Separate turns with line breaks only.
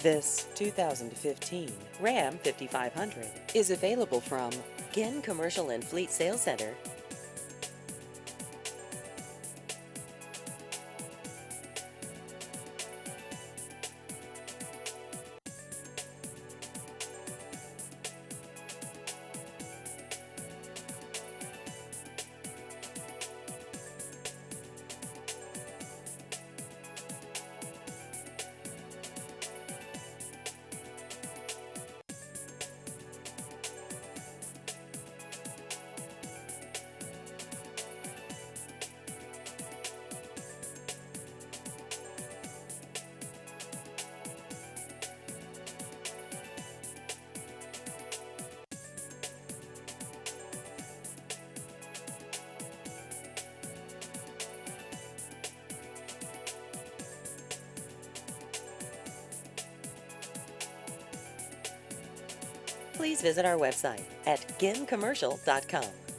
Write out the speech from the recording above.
This 2015 Ram 5500 is available from Ginn Commercial and Fleet Sales Center. Please visit our website at ginncommercial.com.